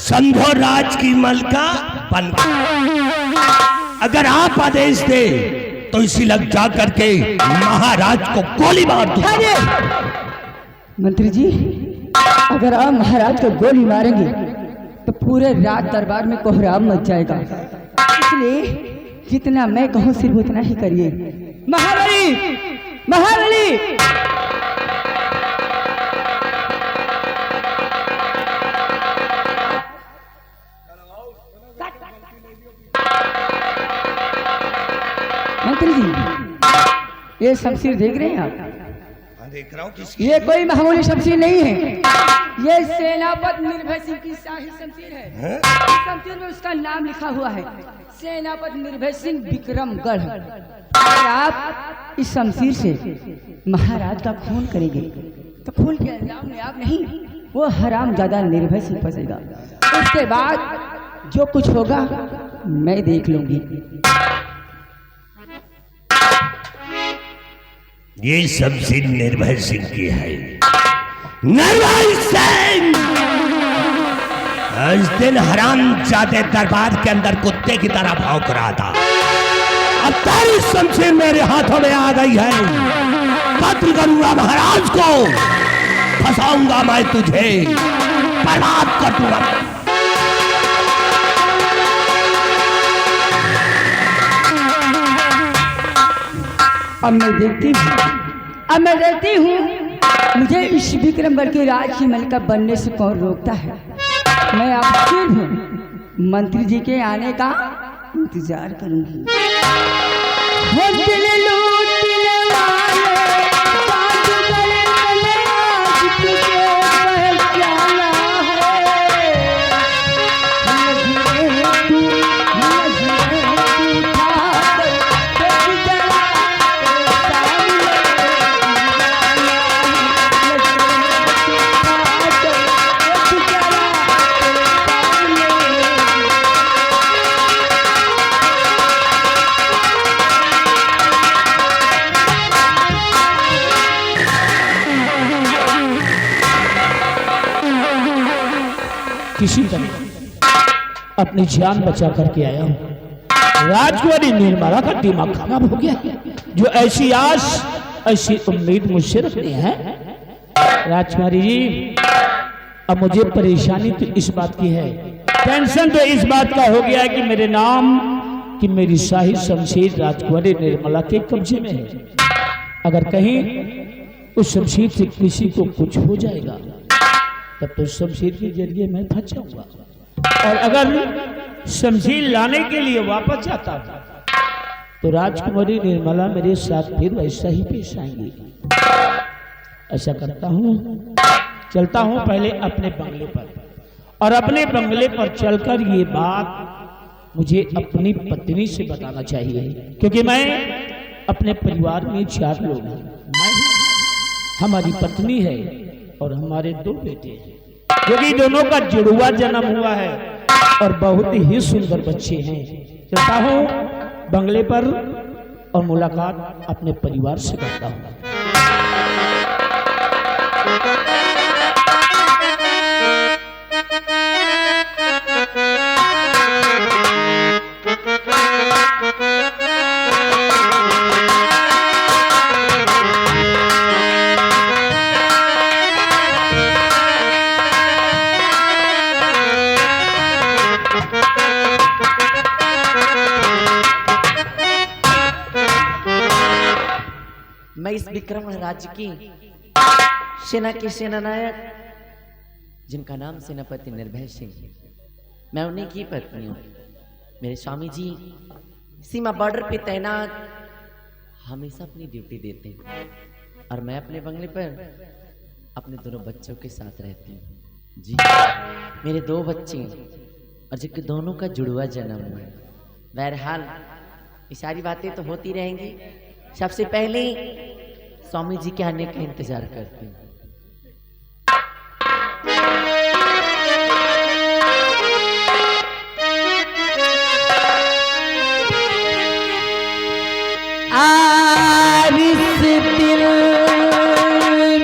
संधो राज की मलका बन अगर आप आदेश दे तो इसी लग जा करके महाराज को गोली मार दूंगा। मंत्री जी, अगर आप महाराज को गोली मारेंगे तो पूरे राज दरबार में कोहराम मच जाएगा, इसलिए जितना मैं कहूँ सिर्फ उतना ही करिए। महाबली, महाबली! मंत्री जी, ये शमशीर देख रहे हैं आप? देख रहा हूँ। ये कोई मामूली शमशीर नहीं है, ये सेनापति निर्भय सिंह की शाही शमशीर है। शमशीर में उसका नाम लिखा हुआ है, सेनापति निर्भय सिंह विक्रमगढ़। अगर आप इस शमशीर से महाराज का खून करेंगे तो खून के अंजाम में आप नहीं, वो हरामजादा निर्भय सिंह फंसेगा। उसके बाद जो कुछ होगा मैं देख लूंगी। ये शमशीर निर्भय सिंह की है। निर्भय सिंह उस दिन हरामजादे दरबार के अंदर कुत्ते की तरह भौंक रहा था, अब तेरी शमशीर मेरे हाथों में आ गई है। कत्ल करूंगा महाराज को, फंसाऊंगा मैं तुझे, बर्बाद कर दूंगा। अब मैं देखती हूँ मुझे इस विक्रमगढ़ के राज की मलिका बनने से कौन रोकता है। मैं अब सिर्फ मंत्री जी के आने का इंतजार करूंगी। वो दिल लूटने वाले जादूगर बने, आज तुझे पहचाना है। किसी तरह अपनी जान बचा करके आया हूँ। राजकुमारी निर्मला का दिमाग खराब हो गया, जो ऐसी आस ऐसी उम्मीद मुझसे रखती है। राजकुमारी जी, अब मुझे परेशानी तो इस बात की है, टेंशन तो इस बात का हो गया है कि मेरे नाम कि मेरी शाही शमशीर राजकुमारी निर्मला के कब्जे में है। अगर कहीं उस शमशीर से किसी को कुछ हो जाएगा तब तो शमशीर के जरिए मैं फंस जाऊंगा, और अगर शमशीर लाने के लिए वापस आता तो राजकुमारी निर्मला मेरे साथ फिर वैसा ही पेश आएंगी। ऐसा करता हूँ, चलता हूँ पहले अपने बंगले पर, और अपने बंगले पर चलकर ये बात मुझे अपनी पत्नी से बताना चाहिए, क्योंकि मैं अपने परिवार में 4 लोग हैं। मैं, हमारी पत्नी है और हमारे 2 बेटे हैं, क्योंकि दोनों का जुड़वा जन्म हुआ है और बहुत ही सुंदर बच्चे हैं। चलता हूँ बंगले पर और मुलाकात अपने परिवार से करता हूँ। मैं इस विक्रम राज्य की सेना के सेनानायक, जिनका नाम सेनापति निर्भय सिंह, मैं उन्हीं की पत्नी हूँ। मेरे स्वामी जी सीमा बॉर्डर पे तैनात हमेशा अपनी ड्यूटी देते हैं, और मैं अपने बंगले पर अपने दोनों बच्चों के साथ रहती हूँ। जी, मेरे 2 बच्चे और जिनके दोनों का जुड़वा जन्म हुआ है। बहरहाल ये सारी बातें तो होती रहेंगी। सबसे पहले स्वामी जी के आने का इंतजार करती हूँ। आरिस दिल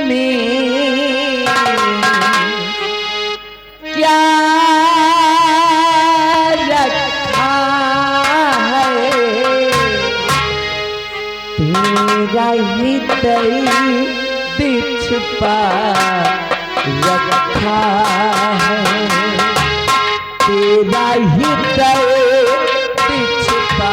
में क्या दर्द छिपा रखा है, तेरा ही दर्द छिपा।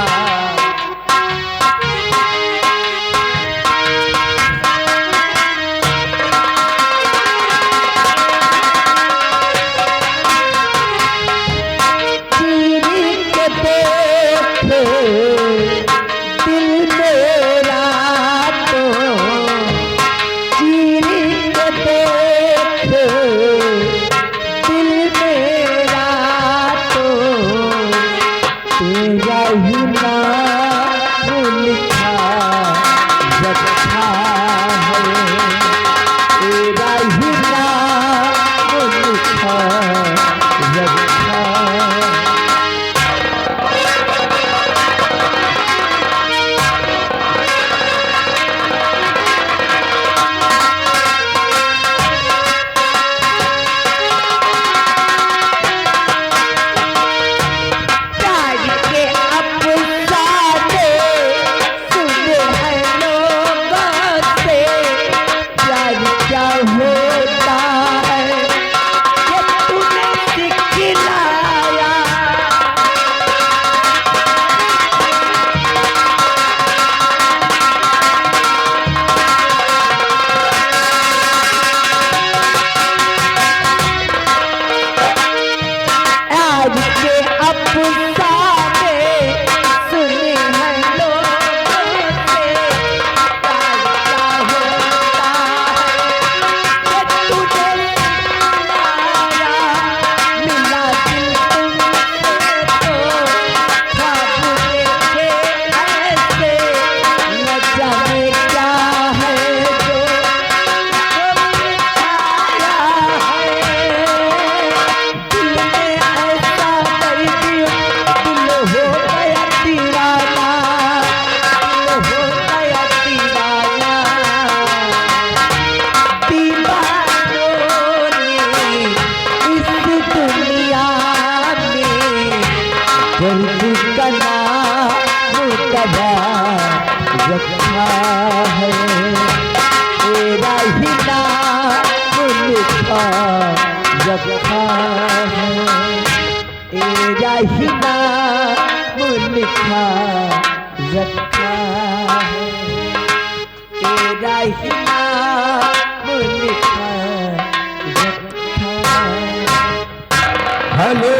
हेलो,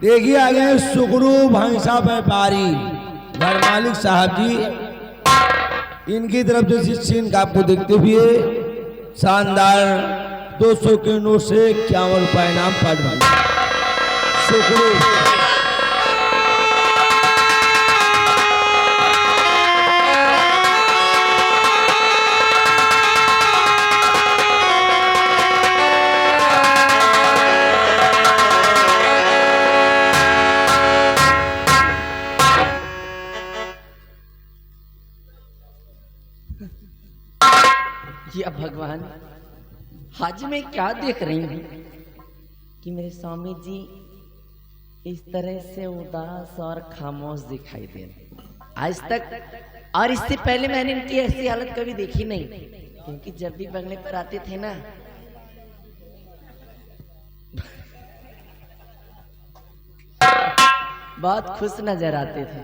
देखिए आ गए सुगरू भैंसा व्यापारी घर मालिक साहब जी। इनकी तरफ से सीन का आपको देखते हुए शानदार 200 के नोट से 51 रुपए इनाम पड़ सुगरू। या भगवान, आज मैं क्या देख रही हूँ कि मेरे स्वामी जी इस तरह से उदास और खामोश दिखाई दे रहे आज तक। और इससे पहले मैंने इनकी ऐसी हालत कभी देखी नहीं, क्योंकि जब भी बंगले पर आते थे ना बहुत खुश नजर आते थे।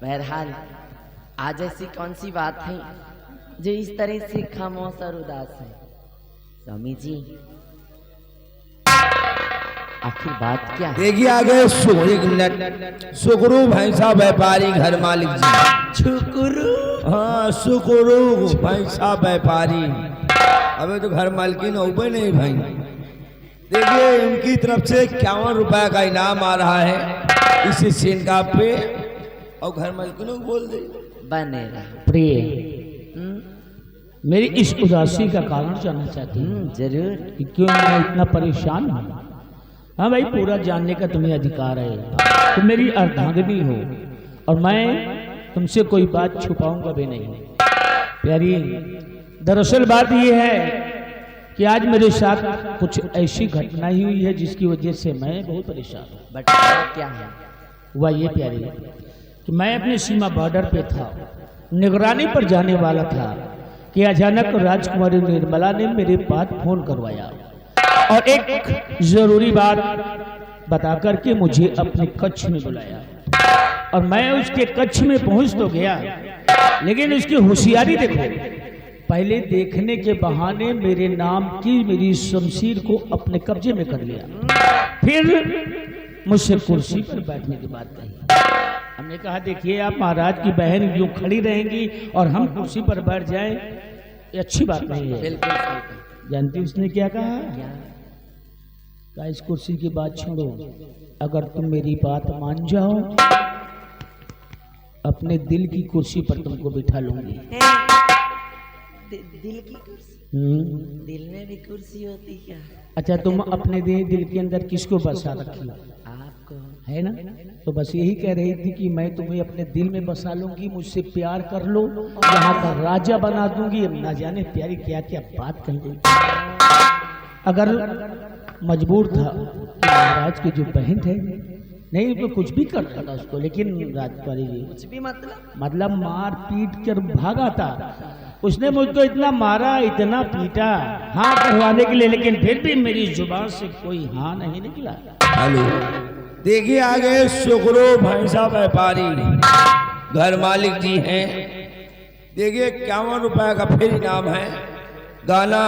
बहरहाल आज ऐसी कौन सी बात है जो इस तरह से खामोश और उदास है? स्वामी जी आखिर बात क्या है? देखिए आ गए सुगरू भैंसा व्यापारी घर मालिक जी। शुक्रू? हाँ, सुगरू भैंसा व्यापारी। अबे तो घर मालकिन हो नहीं भाई। देखिए उनकी तरफ से 51 रुपए का इनाम आ रहा है इसी सीन का पे, और घर मालकिनों को बोल दे बने रहा। प्रिय, मेरी इस उदासी का कारण जानना चाहती हूँ। जरूर। कि क्यों मैं इतना परेशान हूँ? हाँ भाई, पूरा जानने का तुम्हें अधिकार है। तुम मेरी अर्धांगिनी हो और मैं तुमसे कोई बात छुपाऊंगा भी नहीं। प्यारी, दरअसल बात यह है कि आज मेरे साथ कुछ ऐसी घटना ही हुई है जिसकी वजह से मैं बहुत परेशान हूँ। बट क्या है? हुआ ये प्यारी कि मैं अपने सीमा बॉर्डर पे था निगरानी पर जाने वाला था कि अचानक राजकुमारी निर्मला ने मेरे पास फोन करवाया और एक जरूरी बात बता करके मुझे अपने कक्ष में बुलाया। और मैं उसके कक्ष में पहुंच तो गया, लेकिन उसकी होशियारी देखो, पहले देखने के बहाने मेरे नाम की मेरी शमशीर को अपने कब्जे में कर लिया। फिर मुझसे कुर्सी पर बैठने की बात कही। हमने कहा देखिए आप महाराज की बहन जो खड़ी रहेंगी और हम कुर्सी पर बैठ जाएं, ये अच्छी बात नहीं है। बिल्कुल सही कहा। जानती उसने क्या कहा? क्या? कहा इस कुर्सी की बात छोड़ो, अगर तुम मेरी बात मान जाओ अपने दिल की कुर्सी पर तुमको बिठा लूंगी। दिल की कुर्सी? दिल में भी कुर्सी होती क्या? अच्छा तुम अपने दिल के अंदर किसको बसा रखी? आपको। है ना? तो बस यही कह रही थी कि मैं तुम्हें अपने दिल में बसा लूंगी, मुझसे प्यार कर लो, यहाँ का राजा बना दूंगी। ना जाने प्यारी क्या क्या बात कही गई। अगर मजबूर था कि महाराज की जो बहन है, नहीं तो कुछ भी कर सकता उसको, लेकिन राजकुमारी जी कुछ भी मतलब मार पीट कर भागा था। उसने मुझको इतना मारा, इतना पीटा, हाँ करवाने के लिए, लेकिन फिर भी मेरी जुबान से कोई हाँ नहीं निकला। हेलो, देखिए आगे सुगरो भैंसा व्यापारी घर मालिक जी हैं। देखिए 51 रुपए का फिर इनाम है। गाना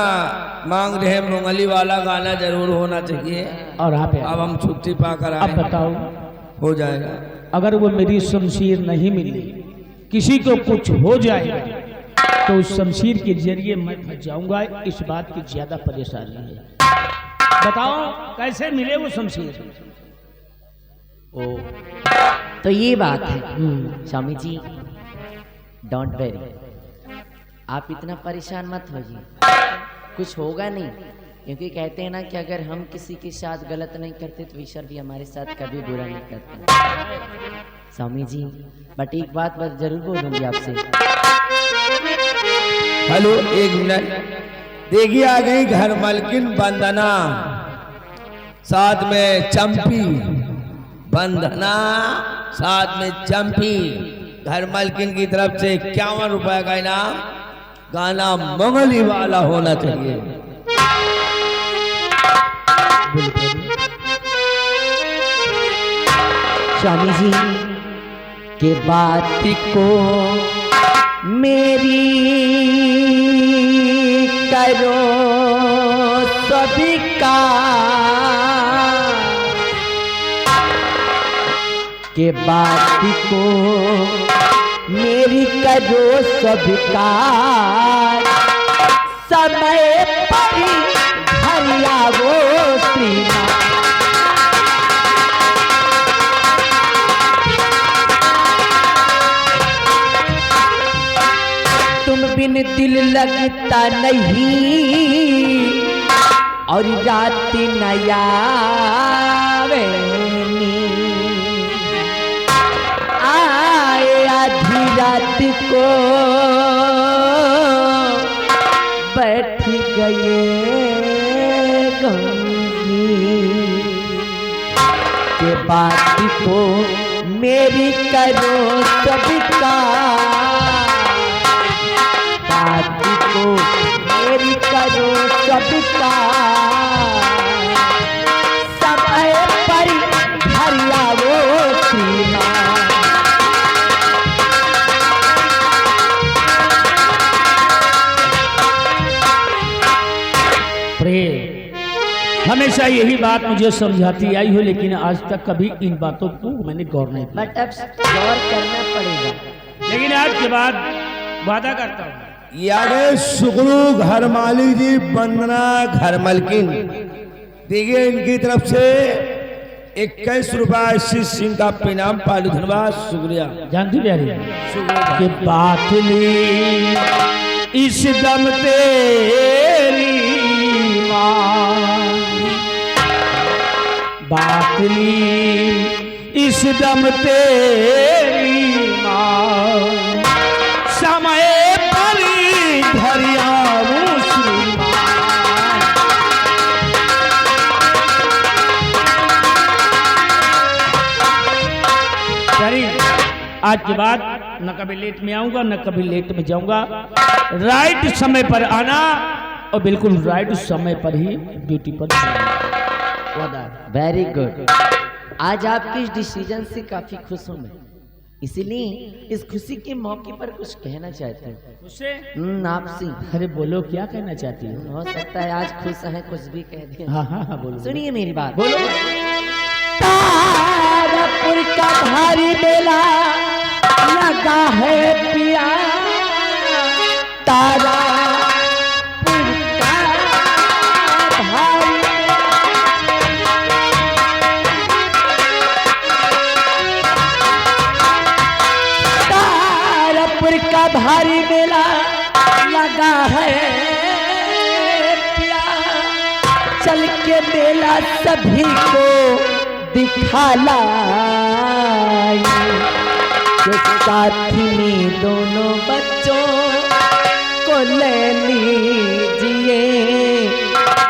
मांग रहे हैं, मुंगली वाला गाना जरूर होना चाहिए। और आप अब हम छुट्टी पाकर अब आए, बताओ, हो जाएगा। अगर वो मेरी शमशीर नहीं मिली, किसी को कुछ हो जाएगा, तो उस शमशीर के जरिए मैं फंस जाऊंगा। इस बात की ज्यादा परेशानी है। बताओ कैसे मिले वो शमशीर? ओ तो ये बात है। स्वामी जी डोंट वेरी, आप इतना परेशान मत होइए, कुछ होगा नहीं। क्योंकि कहते हैं ना कि अगर हम किसी के साथ गलत नहीं करते तो ईश्वर भी हमारे साथ कभी बुरा नहीं करते। स्वामी जी बट एक बात बस जरूर बोलूंगी आपसे। हेलो, एक मिनट। देखिए आ गई घर मालकिन वंदना, साथ में चंपी। वंदना साथ में चंपी, घर मालकिन की तरफ से 51 रुपए का इनाम। गाना मंगली वाला होना चाहिए। स्वामी जी के बात को मेरी करो स्वीकार, के बात को मेरी करो स्वीकार, समय पर हरिया वो श्रीमान। तुम बिन दिल लगता नहीं और रात नया आए आधी रात को बैठ गए के बात को मेरी करो स्वीकार, बात को मेरी करो स्वीकार, समय पर हरिया वो श्रीमान। प्रेम हमेशा यही बात मुझे समझाती आई हो, लेकिन आज तक कभी इन बातों को मैंने गौर नहीं किया। बट अब गौर करना पड़ेगा। लेकिन आज के बाद वादा करता हूँ। ये आगे सुगरू घर मालिक जी, वंदना घर मालकिन। देखिए इनकी तरफ से 21 रुपए 80 सिंह का इनाम। पालू धन्यवाद, शुक्रिया। जानती प्यारी कि बात ली इस दम तेरी मां, बात ली इस दम तेरी मां, समय पर धरिया वो श्रीमान। प्यारी आज के बाद न कभी लेट में आऊंगा न कभी लेट में जाऊंगा। राइट समय पर आना और बिल्कुल राइट समय पर ही ड्यूटी पर जाना। Very good. आज आपके इस डिसीजन से काफी खुश हूँ मैं, इसीलिए इस खुशी के मौके पर कुछ कहना चाहता हूँ उससे। आपसे। अरे बोलो, क्या कहना चाहती हो? हो सकता है आज खुश है, कुछ भी कह दिया। हाँ हाँ हाँ बोलो। सुनिए मेरी बात। बोलो। तारापुर का भारी मेला लगा है पिया, तारापुर का भारी तारापुर का भारी मेला लगा है पिया, चल के मेला सभी को दिखा लाई, साथी में दोनों बच्चों को ले लीजिए,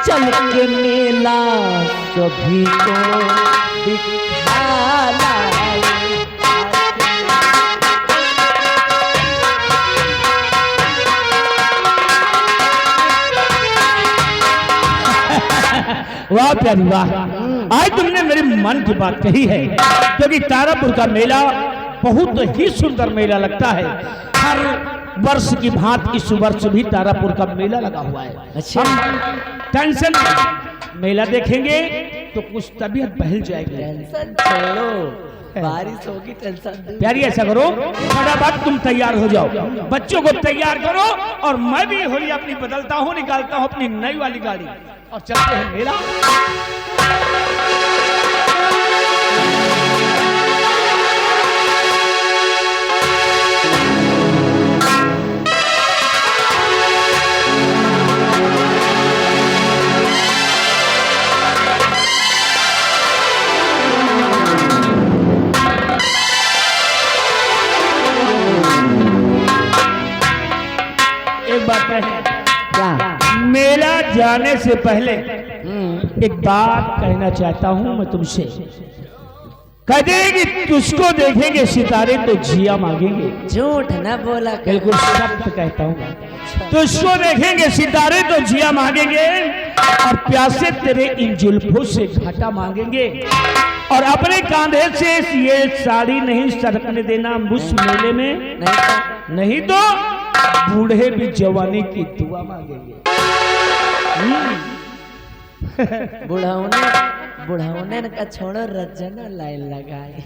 चल के मेला सभी को दिखा लाई। वाह प्यारी वाह, आज तुमने मेरे मन की बात कही है, क्योंकि तारापुर का मेला बहुत ही सुंदर मेला लगता है। हर वर्ष की भांति इस वर्ष भी तारापुर का मेला लगा हुआ है। अच्छा। हम टेंशन मेला देखेंगे तो कुछ तबीयत बहल जाएगी। टेंशन छोड़ो, बारिश होगी, टेंशन। प्यारी ऐसा करो, फटाफट तुम तैयार हो जाओ, बच्चों को तैयार करो और मैं भी होली अपनी बदलता हूँ, निकालता हूँ अपनी नई वाली गाड़ी और चलते हैं मेला। एक बात है, क्या? मेला जाने से पहले एक बात कहना चाहता हूं मैं तुमसे। कहेगी तुझको देखेंगे सितारे तो जिया मांगेंगे। झूठ न बोला कर। बिल्कुल सत्य कहता हूँ, तुझको देखेंगे सितारे तो जिया मांगेंगे और प्यासे तेरे इन जुल्फों से घाटा मांगेंगे, और अपने कांधे से ये साड़ी नहीं सरकने देना उस मेले में, नहीं तो बूढ़े भी जवानी की दुआ मांगेंगे। बुढ़ाउने का छोड़ो, रजना लाइन लगाए।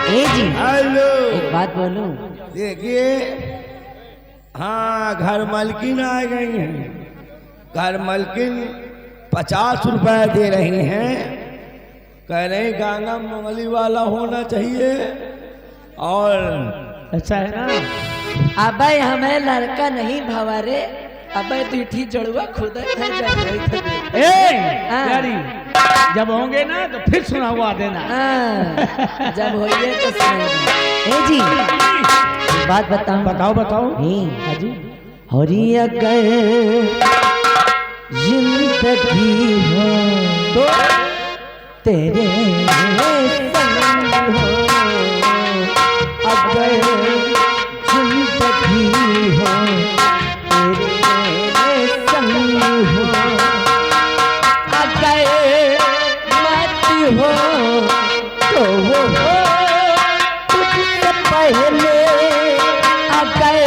ए जी, हेलो, एक बात बोलूं? देखिए, हाँ घर मालकिन आ गई हैं। घर मालकिन 50 रुपए दे रही हैं, कह रहे गाना मंगली वाला होना चाहिए। और अच्छा है ना, अबे हमें लड़का नहीं भवारे, अबे दूठी जड़ुआ खुद है जब प्यारी जब होंगे ना तो फिर सुना हुआ देना। जब होइए तो सुनाइए। ए जी, बात बताऊं? बताओ बताओ। हाँ जी। हरी अगर जिंदगी हो तो तेरे संग हो, अगर जिंदगी हो तेरे संग हो, अगर मत हो तो वो हो तुझसे पहले, अगर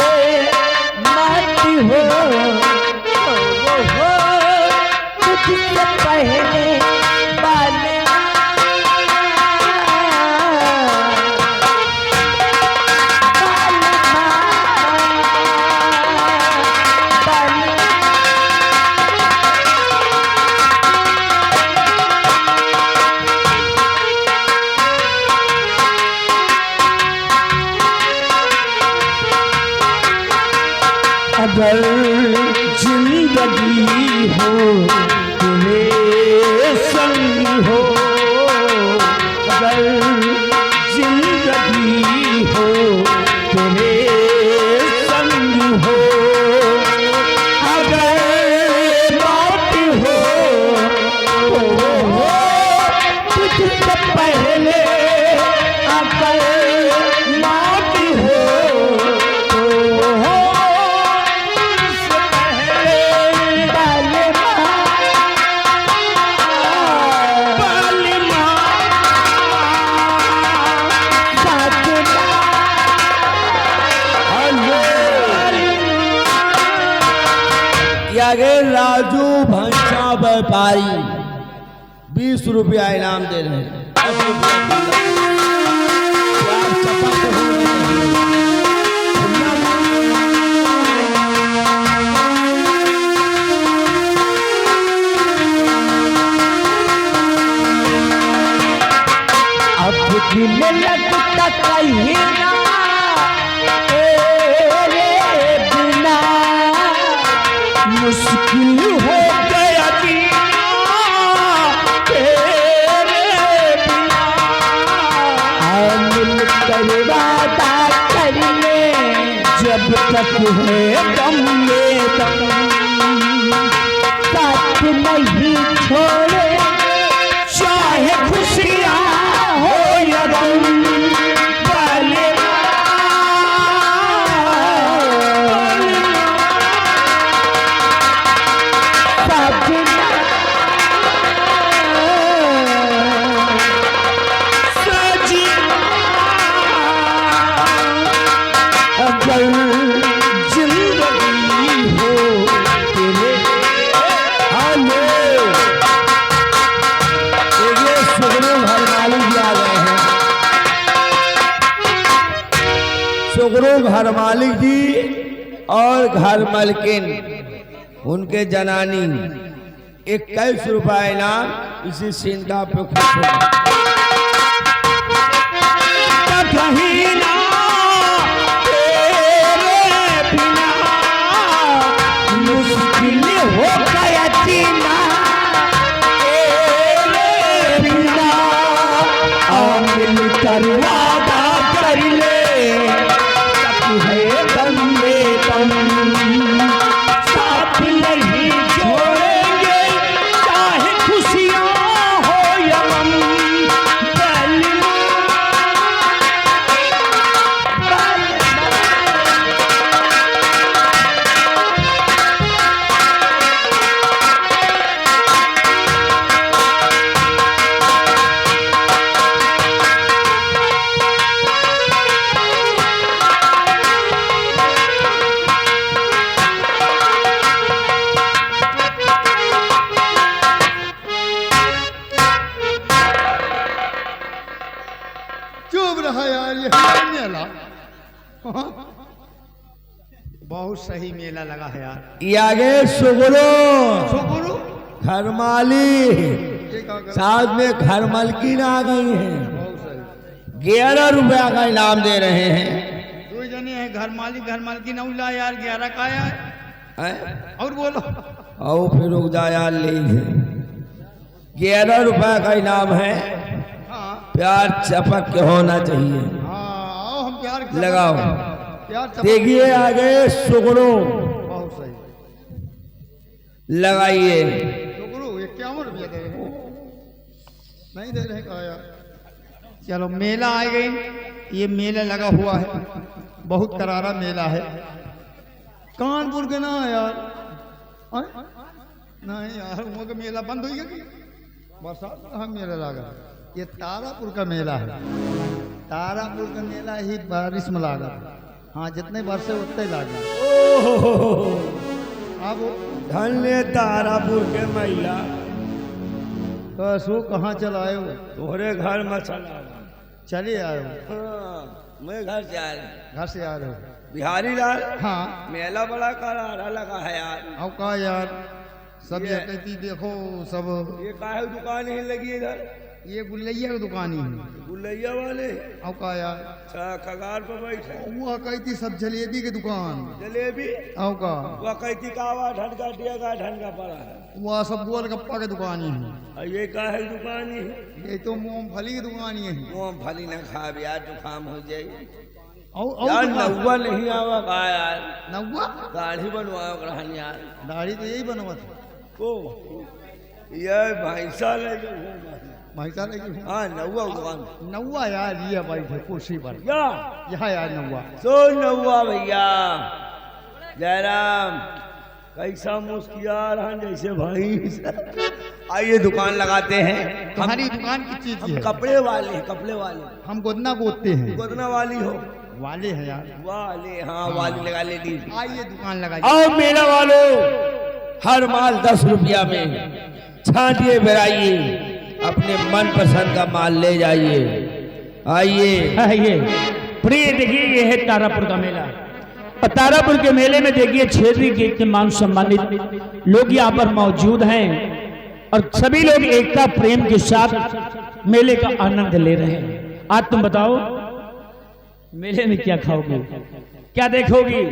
मत हो तो वो हो तुझसे पहले। अगर जिंदगी हो तेरे संग हो, अगर जिंदगी हो तेरे संग हो, अगर मौत हो आगे राजू भंसा व्यापारी 20 रुपया इनाम दे रहे हैं। 10 रुपया दिल लगता कहीं ना तेरे बिना, मुश्किल हो गया जीना तेरे बिना। मिलकर वादा कर ले जब तक है दम में दम, साथ नहीं छोड़े चाहे खुशियाँ हो या गम। सुगरू घर मालिक जी और घर मालकिन उनके जनानी 21 रुपया इनाम इसी सीन का पे खुश हो। मुश्किल हो गया जीना तेरे बिना, मिलकर वादा कर ले है दम में दम, साथ नहीं छोड़ेंगे चाहे खुशियाँ हो या गम। चुप रहा यार, ये मेला बहुत सही मेला लगा है यार। ये आगे सुगरू सुगरू घर मालिक साथ में घर मालकिन आ गई हैं, 11 रुपया का इनाम दे रहे हैं। 2 जने हैं, घर मालिक न उला यार 11 का आया है। और बोलो आओ फिर रुक जा यार, लीजिए 11 रुपया का इनाम है। हाँ प्यार चपक के होना चाहिए। हाँ आओ हम प्यार लगाओ। प्यार देखिए आगे सुगरू बहुत सही। लगाइए। सुगरू 51 रुपया दे रहे हैं, नहीं दे रहे कहा यार। चलो मेला आ गई, ये मेला लगा हुआ है, बहुत करारा मेला है। कानपुर के ना यार, नहीं यार वहाँ का मेला बंद हो गया कि बरसात में कहाँ मेला लगा। ये तारापुर का मेला है, तारापुर का मेला ही बारिश में लगा। हाँ जितने बरसे उतने लगा। अब धन्य तारापुर के महिला, कसो कहाँ चलाए हो? तोहरे घर में चला। चले आए हो? हाँ, मैं घर से आ रहा। घर से आ रहे हो? बिहारी लाल हाँ मेला बड़ा करारा लगा है यार। अब कहा यार सब कहती देखो सब। ये काहे दुकान ही लगी है इधर? ये गुलैया की दुकान ही है। गुलैया वाले? अब कहा यार कगार पर बैठे। वो कहती सब जलेबी की दुकान। जलेबी? अब का वह कहती कावा ढनका दिया ढनका पड़ा है। वह सब गोलगप्पा की दुकान ही है। और ये काहे दुकान ही है? ये तो मूंगफली की दुकान ही है। मूंगफली न खा यार, जुकाम हो जाए यार। नौवा नहीं आवा का यार। नौवा दाढ़ी बनवाओ रहन यार। दाढ़ी तो यही बनवा था को ये भैंसा लेके भैंसा लेके। हाँ नौवा दुकान। नौवा यार ये बैठे कुर्सी पर या यहाँ यार नौवा। सो नौवा भैया जयराम कैसा मुस्किया रहा जैसे भाई। आइए दुकान लगाते हैं। तुम्हारी दुकान की चीज है? कपड़े वाले हैं, कपड़े वाले। हम गोदना गोदते हैं। गोदना वाली हो? वाले हैं यार। वाले हाँ वाली लगा ले लीजिए। आइए दुकान लगाइए। आओ मेला वालों हर माल 10 रुपया में छांटिए बेराइए, अपने मन पसंद का माल ले जाइए। आइए आइए। प्रिय देखिए, ये है तारापुर का मेला और तारापुर के मेले में देखिए क्षेत्रीय के इतने मान सम्मानित लोग यहाँ पर मौजूद हैं और सभी लोग एकता प्रेम के साथ मेले का आनंद ले रहे हैं। आज तुम बताओ मेले में क्या खाओगी, क्या देखोगी?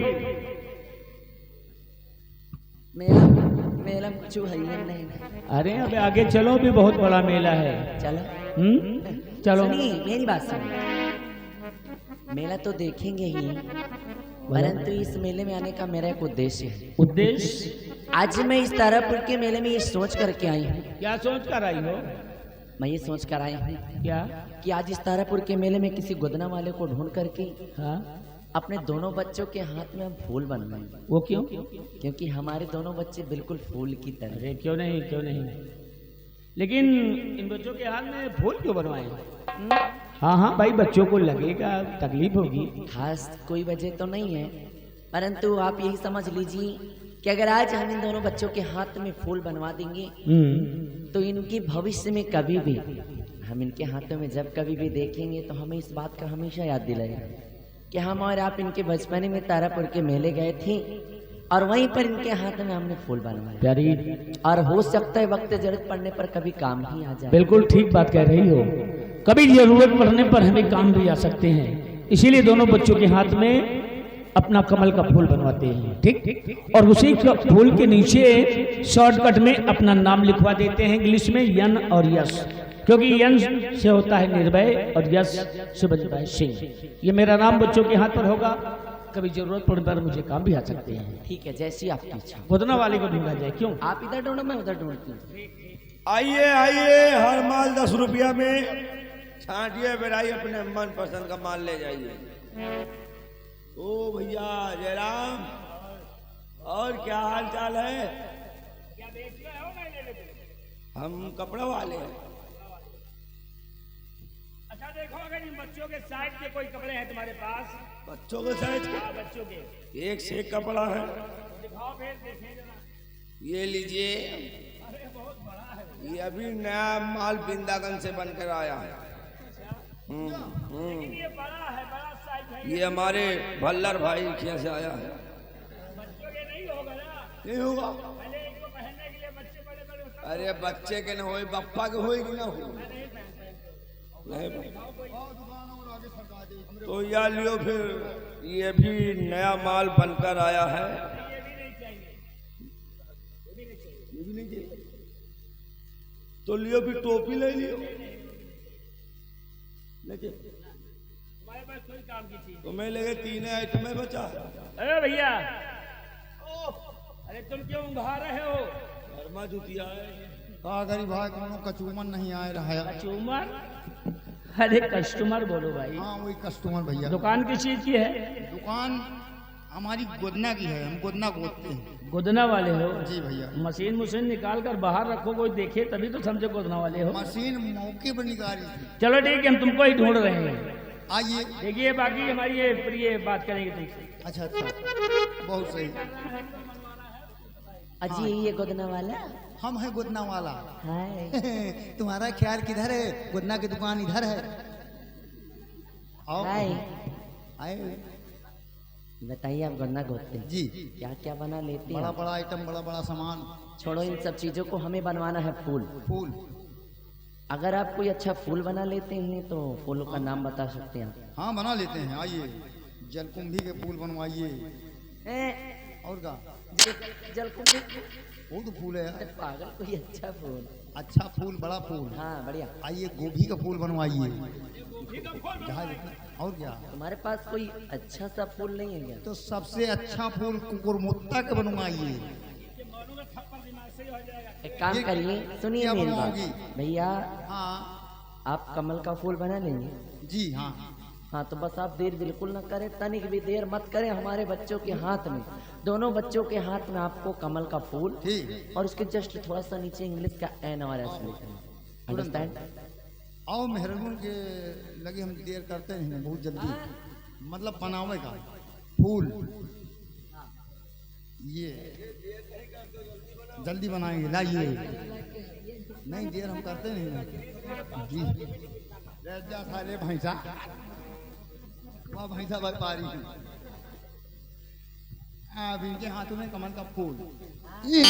मेला मेला कुछ है ही नहीं। अरे अबे आगे चलो, भी बहुत बड़ा मेला है। चलो चलो। सुनिए मेरी बात सुनिए, मेला तो देखेंगे ही, परंतु इस मेले में आने का मेरा एक उद्देश्य है। उद्देश्य? आज मैं इस तारापुर के मेले में ये सोच करके आई हूँ। क्या सोच कर आई हो? मैं ये सोच कर आई हूँ क्या? कि आज इस तारापुर के मेले में किसी गोदना वाले को ढूंढ करके हाँ? अपने दोनों बच्चों के हाथ में हम फूल बनवाएंगे। वो क्यों? क्योंकि हमारे दोनों बच्चे बिल्कुल फूल की तरह। अरे क्यों नहीं, क्यों नहीं, लेकिन इन बच्चों के हाथ में फूल क्यों बनवाए? हाँ हाँ भाई, बच्चों को लगेगा, तकलीफ होगी। खास कोई वजह तो नहीं है, परंतु आप यही समझ लीजिए कि अगर आज हम इन दोनों बच्चों के हाथ में फूल बनवा देंगे तो इनके भविष्य में कभी भी हम इनके हाथों में जब कभी भी देखेंगे तो हमें इस बात का हमेशा याद दिलाएगा कि हम और आप इनके बचपन में तारापुर के मेले गए थे और वहीं पर इनके हाथ में हमने फूल बनवाया। प्यारी, और हो सकता है वक्त जरूरत पड़ने पर कभी काम ही आ जाए। बिल्कुल ठीक बात कह रही हो, कभी जरूरत पड़ने पर हमें काम भी आ सकते हैं। इसीलिए दोनों बच्चों के हाथ में अपना कमल का फूल बनवाते हैं, ठीक? और उसी फूल के नीचे शॉर्टकट में अपना नाम लिखवा देते हैं इंग्लिश में, यन और यश, क्योंकि यन से होता है निर्भय और यश से बनता है सिंह। ये मेरा नाम बच्चों के हाथ पर होगा, कभी जरूरत पड़ने पर मुझे काम भी आ सकते हैं। ठीक है, जैसी आपकी इच्छा। गोदना वाले को ढूंढा जाए। क्यों? आप इधर ढूंढो, मैं उधर ढूंढती हूँ। आइए आइए, हर माल 10 रुपया में छांटिए बेराइए, अपने मन पसंद का माल ले जाइए। ओ भैया जयराम, और क्या हाल चाल है? हम कपड़ा वाले हैं। अच्छा देखो, अगर इन बच्चों के साइज के कोई कपड़े हैं तुम्हारे पास? बच्चों के साइज बच्चों के एक से एक कपड़ा है। दिखाओ फिर, देखें जरा। ये लीजिए, अरे बहुत बड़ा है। ये अभी नया माल वृंदावन से बनकर आया है। ये बड़ा है, बड़ा साइज है। ये हमारे भल्लर भाई क्या से आया है। बच्चों के नहीं होगा ना? नहीं होगा। पहले इनको पहनने के लिए बच्चे बड़े बड़े होते अरे बच्चे के ना होए, बप्पा के होए कि ना हो? नहीं। तो या लियो फिर, ये भी नया माल बनकर आया है। ये भी नहीं चाहिए। ये भी नहीं चाहिए तो लियो, फिर टोपी ले लियो। हमारे पास कोई काम की चीज। तो मैं लगे 3 आइटम में बचा। अरे भैया, अरे तुम क्यों उंघा रहे हो? घरमा जुतिया है। का गरीब भाई कोनो कचूमन नहीं आए रहा है। कस्टमर? अरे कस्टमर बोलो भाई। हाँ वही कस्टमर भैया। दुकान किस चीज की है? दुकान हमारी गोदना की है, हम गोदना गोदते हैं। गोदना वाले हो? जी भैया। मशीन निकाल कर बाहर रखो, कोई देखे तभी तो समझे गोदना वाले हो। मशीन मौके पर निकाली थी। चलो ठीक है, हम तुमको ही ढूंढ रहे हैं। आइए। देखिए, बाकी हमारी ये प्रिय बात करेंगे तुमसे। अच्छा अच्छा, बहुत सही। अजी ये गोदना वाला? हम है गोदना वाला। हाय। तुम्हारा ख्याल किधर है? गोदना की दुकान इधर है। आओ। हाय। आए। बताइए, आप गोदना गोदते हैं? जी। क्या क्या बना लेते बड़ा हैं? बड़ा आइटम, बड़ा बड़ा सामान। छोड़ो इन सब चीजों को, हमें बनवाना है फूल। फूल। अगर आप कोई अच्छा फूल बना लेते हैं तो फूलों का नाम बता सकते हैं? हाँ बना लेते हैं। आइए, जलकुंभी के फूल बनवाइए। और का जलकुंभी? वो तो फूल है। अरे पागल, कोई अच्छा फूल। अच्छा फूल, बड़ा फूल। हाँ बढ़िया। आइए, गोभी का फूल बनवाइए। जहाँ जितना। और क्या? तुम्हारे पास कोई अच्छा सा फूल नहीं है क्या? तो सबसे अच्छा फूल कुकुरमुत्ता का बनवाइए। एक काम ये करिए, सुनिए क्या मेरी बात बनवाओगी? भैया। हाँ आप कमल का फूल बना लेंगे? जी हाँ। हाँ तो बस आप देर बिल्कुल ना करें, तनिक भी देर मत करें। हमारे बच्चों के हाथ में, दोनों बच्चों के हाथ में आपको कमल का फूल, ठीक। और उसके जस्ट थोड़ा सा नीचे इंग्लिश का एन और एस लिखना। अंडरस्टैंड? आओ मेहरबान के लगे, हम देर करते हैं बहुत जल्दी। मतलब बनावे का फूल। ये जल्दी बनाएंगे, लाइए। नहीं देर हम करते नहीं ना जी। जा साले भैंसा, वहाँ भैंसा व्यापारी है। अब इनके हाथों में कमल का फूल। ये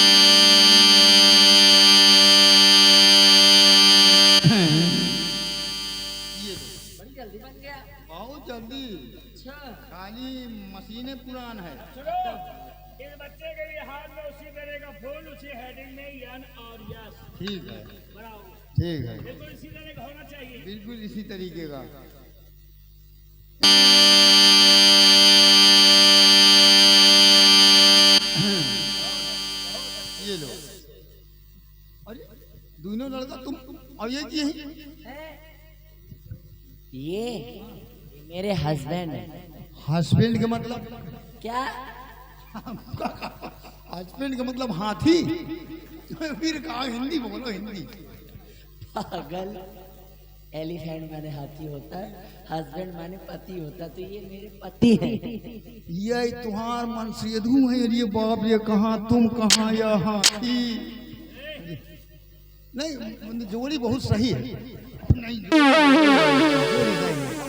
बड़ी जल्दी बन गया। बहुत जल्दी, खाली मशीनें पुरान है। इस बच्चे के लिए हाथ में उसी तरह का फूल, उसी हेडिंग में यन और यस। ठीक है, बढ़ाओ। ठीक है, बिल्कुल इसी तरह का होना चाहिए। बिल्कुल इसी तरीके का। ये लो। अरे दोनों लड़का तुम और ये की ये मेरे हस्बैंड है। हस्बैंड का मतलब क्या? हस्बैंड का मतलब हाथी। फिर कहा हिंदी बोलो, हिंदी। पागल, एलिफेंट माने हाथी होता है, हस्बैंड माने पति होता, तो ये मेरे पति हैं। ये तुम्हार मन सेधु है। ये बाप ये कहाँ तुम कहाँ या हाथी। नहीं जोड़ी बहुत सही है। नहीं जोड़ी सही है।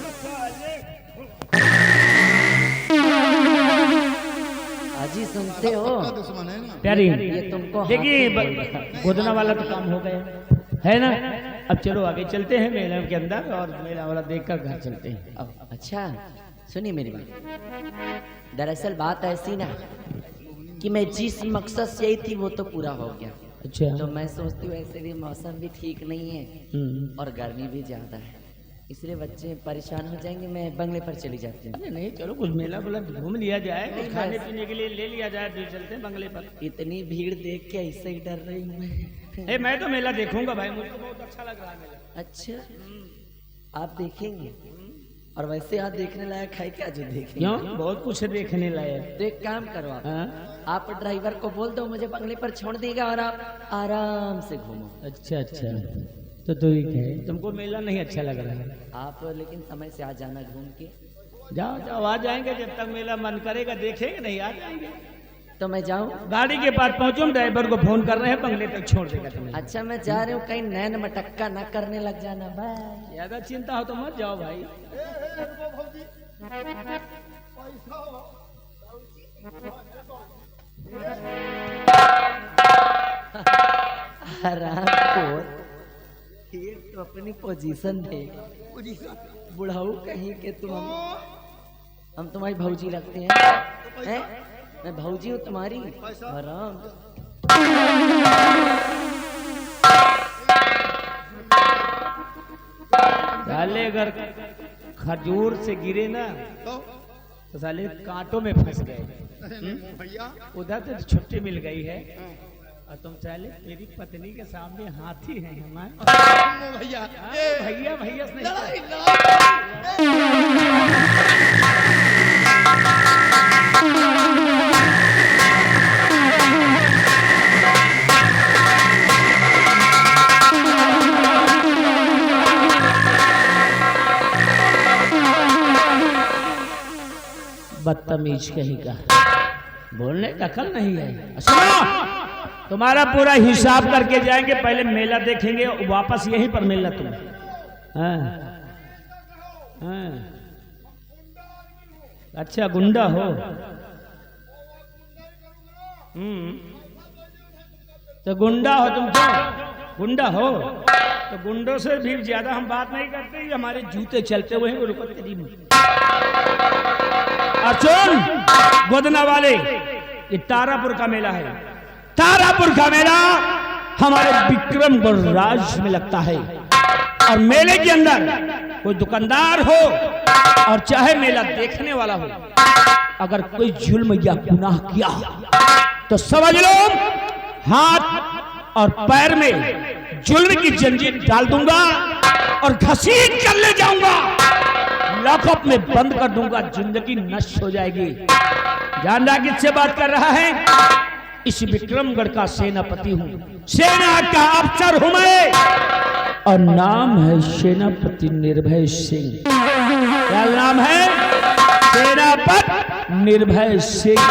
अजी सुनते हो? पक्का दुश्मन है ना। प्यारी ये तुमको देखिए, हाथी- गोदना वाला तो काम हो गया है ना। अब चलो आगे चलते हैं मेला के अंदर, और मेला वाला देखकर घर चलते हैं। अब अच्छा सुनिए मेरी बात। दरअसल बात ऐसी ना कि मैं जिस मकसद से आई थी वो तो पूरा हो गया। अच्छा। तो मैं सोचती हूँ ऐसे भी मौसम भी ठीक नहीं है और गर्मी भी ज्यादा है, इसलिए बच्चे परेशान हो जाएंगे। मैं बंगले पर चली जाती हूँ। अरे नहीं, चलो कुछ मेला वाला घूम लिया जाए, कुछ नहीं, खाने बस। पीने के लिए ले लिया जाए, फिर चलते हैं बंगले पर। इतनी भीड़ देख के ऐसे ही डर रही हूँ मैं। मैं तो मेला देखूंगा भाई, मुझे बहुत अच्छा लग रहा है मेला। अच्छा आप देखेंगे? और वैसे आप देखने लायक है क्या जो देखेंगे? क्यों? बहुत कुछ देखने लायक। तो एक काम करो हाँ? आप ड्राइवर को बोल दो मुझे बंगले पर छोड़ देगा और आप आराम से घूमो। अच्छा अच्छा, तो ठीक है। तुमको मेला नहीं अच्छा लग रहा है? आप लेकिन समय से आ जाना घूम के। जाओ जाओ, आ जाएंगे। जब तक मेला मन करेगा देखेंगे, नहीं आ जाएंगे। तो मैं जाऊँ? गाड़ी के पास पहुंचो, ड्राइवर को फोन कर रहे हैं, बंगले तक छोड़ देगा तुम्हें। अच्छा मैं जा रही हूँ, कहीं नैन मटक्का ना करने लग जाना। बाय। ज्यादा चिंता हो तो मत जाओ भाई। आराम खोर, ये तो अपनी पोजीशन दे। बुढ़ाऊ कहीं के तुम हम तुम्हारी भौजी लगते हैं, हैं? मैं भौजी हूँ तुम्हारी। आराम। साले अगर खजूर से गिरे ना तो साले कांटों में फंस गए। भैया उधर तो छुट्टी मिल गई है, और तुम साले मेरी पत्नी के सामने हाथी हैं हमारे। भैया भैया भैया से नहीं। बदतमीज कहीं का, बोलने का अकल नहीं है। सुनो, तुम्हारा पूरा हिसाब करके जाएंगे, पहले मेला देखेंगे, वापस यहीं पर मिलना तुम। हाँ हाँ, अच्छा गुंडा हो। तो गुंडा हो तुम, तो गुंडा हो तो गुंडों से भी ज्यादा हम बात नहीं करते। ये हमारे जूते चलते हुए हैं, वो रुको तेरी। अर्जुन गोदना वाले, ये तारापुर का मेला है। तारापुर का मेला हमारे विक्रमगढ़ राज्य में लगता है, और मेले के अंदर कोई दुकानदार हो और चाहे मेला देखने वाला हो, अगर कोई जुल्म या गुनाह किया तो समझ लो हाथ और पैर में जुल्म की जंजीर डाल दूंगा और घसीट कर ले जाऊंगा, लॉकअप में बंद कर दूंगा, जिंदगी नष्ट हो जाएगी। जान रहा किससे बात कर रहा है? इस विक्रमगढ़ का सेनापति हूं, सेना का अफसर हूं मैं, और नाम है सेनापति निर्भय सिंह। क्या नाम है? सेनापति निर्भय सिंह।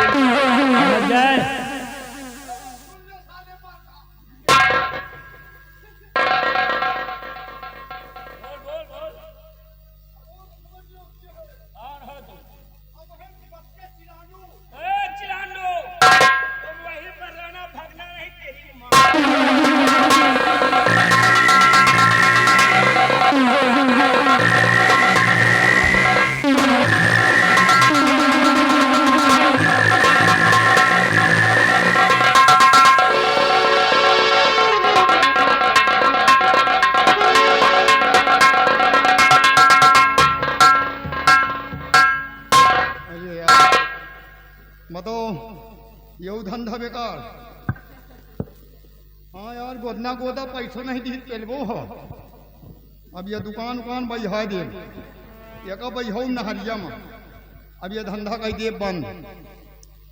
अरे यार मतो ये धंधा बेकार। हाँ यार गोदना गोदा पैसा नहीं दी चलबो हो। अब ये दुकान उकान बजा दे ये का बहो नहरिया में। अब ये धंधा कह दिए बंद।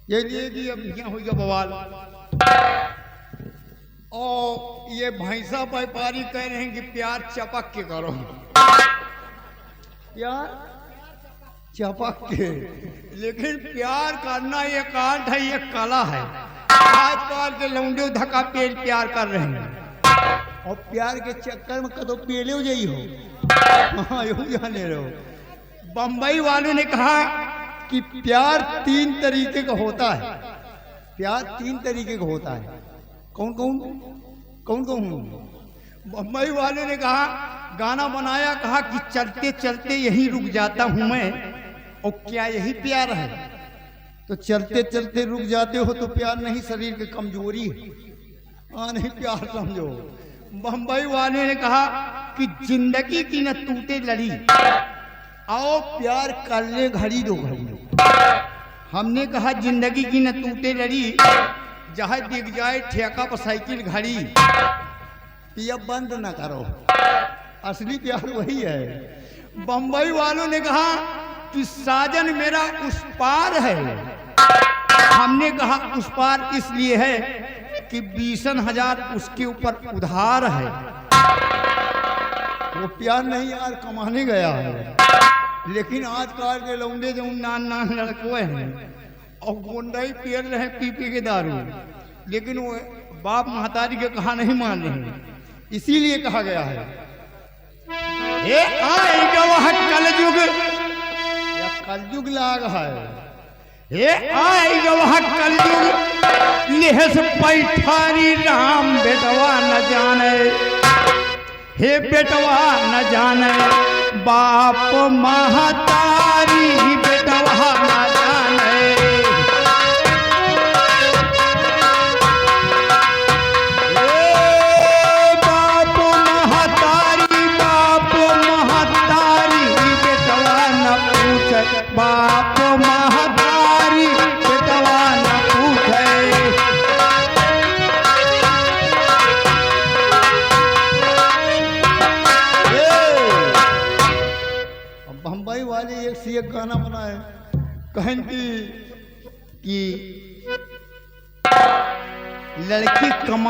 ये लिए कि अब क्या हो गया बवाल। और ये भैंसा व्यापारी कह रहे हैं कि प्यार चपक के करो। प्यार चपक के, लेकिन प्यार करना ये आर्ट है, ये कला है। आजकल के लौंडे धक्का पेल प्यार कर रहे हैं और प्यार के चक्कर में कदो पेले हो जाई हो। हाँ यूं जाने रहो। बंबई वालों ने कहा कि प्यार 3 तरीके का होता है। प्यार 3 तरीके का होता है। कौन कौन कौन कौन? बंबई वालों ने कहा, गाना बनाया, कहा कि चलते चलते यहीं रुक जाता हूं मैं। और क्या यही प्यार है? तो चलते चलते रुक जाते हो तो प्यार नहीं, शरीर की कमजोरी है। हाँ नहीं प्यार समझो। बंबई वाले ने कहा कि जिंदगी की न टूटे लड़ी, आओ प्यार कर ले घड़ी दो घड़ी। हमने कहा जिंदगी की न टूटे लड़ी, जहाँ दिख जाए ठेका पर साइकिल घड़ी, पिया बंद न करो। असली प्यार वही है। बंबई वालों ने कहा कि साजन मेरा उस पार है। हमने कहा उस पार इसलिए है कि 20,000 उसके ऊपर उधार है। वो प्यार नहीं यार, कमाने गया है। लेकिन आजकल के लौंडे जो नान नान लड़कों हैं और गोंडाई पियर रहे पी पी के दारू, लेकिन वो बाप महतारी के कहा नहीं मान रहे। इसीलिए कहा गया है ये आएगा वह कलयुग, या कलयुग लाग है। ये आएगा वह कलयुग, लेहस पैठारी राम बेटवा न जाने। हे बेटवा न जाने, बाप महतारी बेटवा न जाने। बाप महतारी बेटवा न पूछे, बाप महतारी बेटवा न पूछे। बंबई वाले एक से एक गाना बनाए, कहें कि लड़की कमा